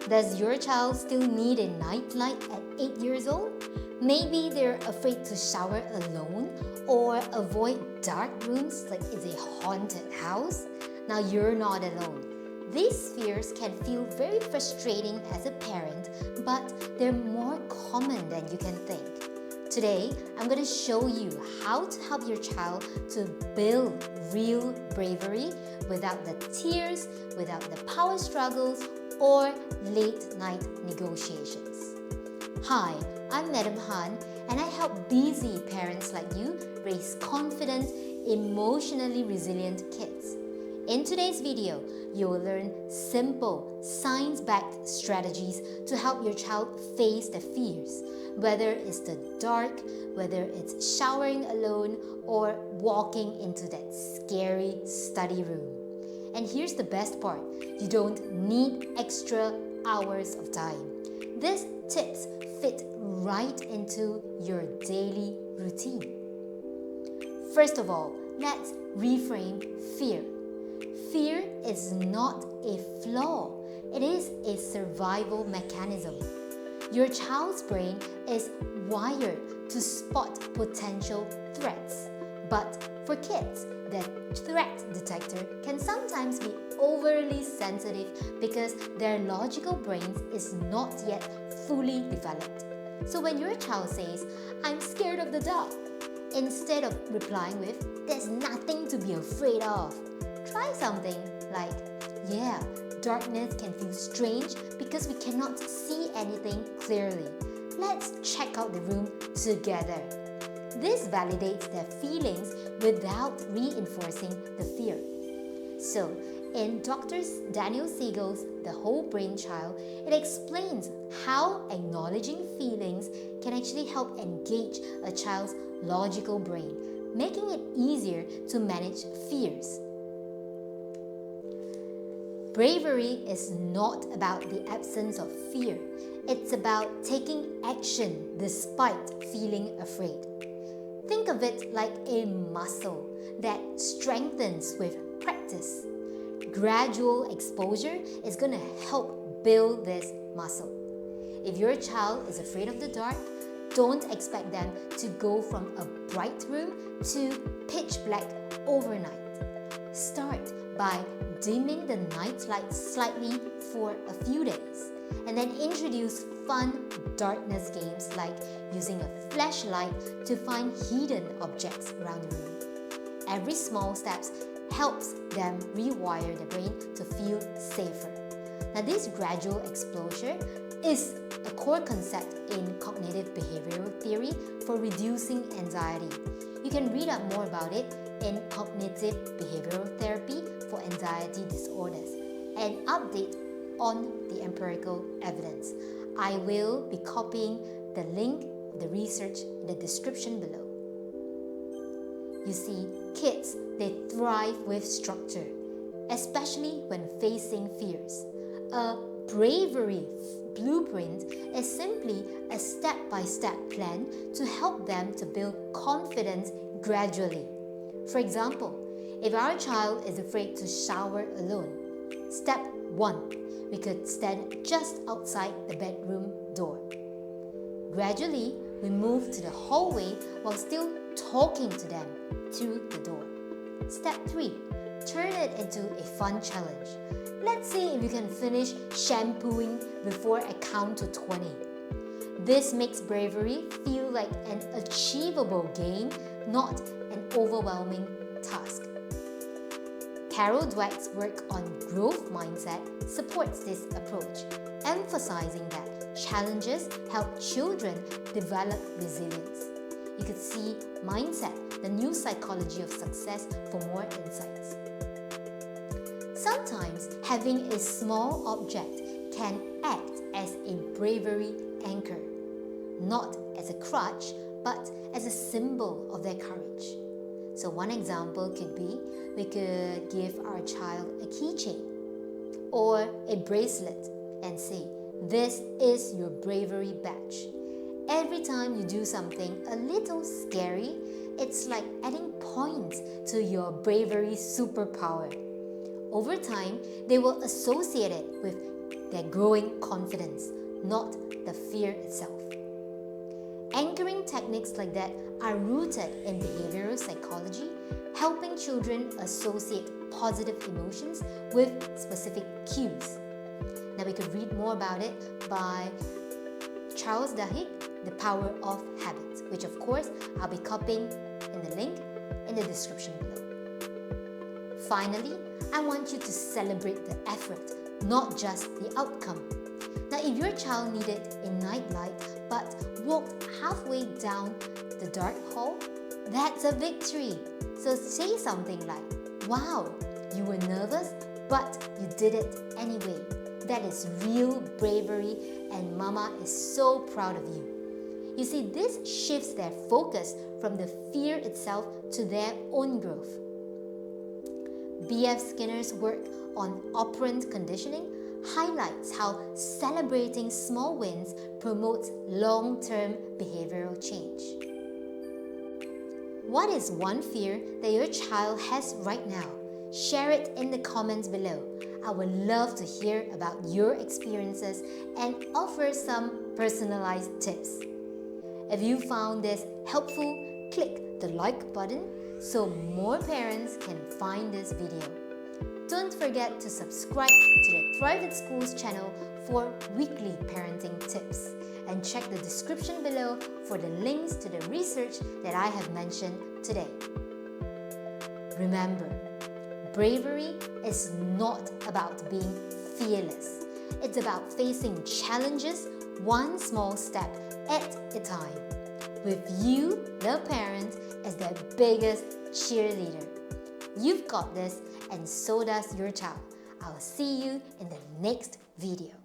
Does your child still need a nightlight at 8 years old? Maybe they're afraid to shower alone or avoid dark rooms like it's a haunted house. Now you're not alone. These fears can feel very frustrating as a parent, but they're more common than you can think. Today, I'm going to show you how to help your child to build real bravery without the tears, without the power struggles, or late night negotiations. Hi, I'm Madam Han, and I help busy parents like you raise confident, emotionally resilient kids. In today's video, you will learn simple, science-backed strategies to help your child face their fears, whether it's the dark, whether it's showering alone, or walking into that scary study room. And here's the best part, you don't need extra hours of time. These tips fit right into your daily routine. First of all, let's reframe fear. Fear is not a flaw, it is a survival mechanism. Your child's brain is wired to spot potential threats. But for kids, the threat detector can sometimes be overly sensitive because their logical brains is not yet fully developed. So when your child says, "I'm scared of the dark," instead of replying with, "There's nothing to be afraid of," try something like, "Yeah, darkness can feel strange because we cannot see anything clearly. Let's check out the room together." This validates their feelings without reinforcing the fear. So, in Dr. Daniel Siegel's The Whole Brain Child, it explains how acknowledging feelings can actually help engage a child's logical brain, making it easier to manage fears. Bravery is not about the absence of fear. It's about taking action despite feeling afraid. Think of it like a muscle that strengthens with practice. Gradual exposure is going to help build this muscle. If your child is afraid of the dark, don't expect them to go from a bright room to pitch black overnight. Start by dimming the night light slightly for a few days, and then introduce fun darkness games like using a flashlight to find hidden objects around the room. Every small step helps them rewire the brain to feel safer. Now, this gradual exposure is a core concept in cognitive behavioral theory for reducing anxiety. You can read up more about it in Cognitive Behavioral Therapy for Anxiety Disorders, an update on the empirical evidence. I will be copying the link of the research in the description below. You see, kids, they thrive with structure, especially when facing fears. A bravery blueprint is simply a step-by-step plan to help them to build confidence gradually. For example, if our child is afraid to shower alone, step 1, we could stand just outside the bedroom door. Gradually, we move to the hallway while still talking to them through the door. Step 3, turn it into a fun challenge. Let's see if you can finish shampooing before I count to 20. This makes bravery feel like an achievable game, not an overwhelming task. Carol Dweck's work on growth mindset supports this approach, emphasizing that challenges help children develop resilience. You could see Mindset, the New Psychology of Success for more insights. Sometimes having a small object can act as a bravery anchor, not as a crutch, but as a symbol of their courage. So one example could be, we could give our child a keychain or a bracelet and say, "This is your bravery badge." Every time you do something a little scary, it's like adding points to your bravery superpower. Over time, they will associate it with their growing confidence, not the fear itself. Anchoring techniques like that are rooted in behavioral psychology, helping children associate positive emotions with specific cues. Now we could read more about it by Charles Duhigg, The Power of Habit, which of course I'll be copying in the link in the description below. Finally, I want you to celebrate the effort, not just the outcome. Now, if your child needed a nightlight but walked halfway down the dark hall, that's a victory. So say something like, "Wow, you were nervous, but you did it anyway." That is real bravery, and Mama is so proud of you. You see, this shifts their focus from the fear itself to their own growth. B.F. Skinner's work on operant conditioning highlights how celebrating small wins promotes long-term behavioral change. What is one fear that your child has right now? Share it in the comments below. I would love to hear about your experiences and offer some personalized tips. If you found this helpful, click the like button so more parents can find this video. Don't forget to subscribe to the Thrive at Schools channel for weekly parenting tips, and check the description below for the links to the research that I have mentioned today. Remember, bravery is not about being fearless. It's about facing challenges one small step at a time, with you, the parent, as their biggest cheerleader. You've got this, and so does your child. I'll see you in the next video.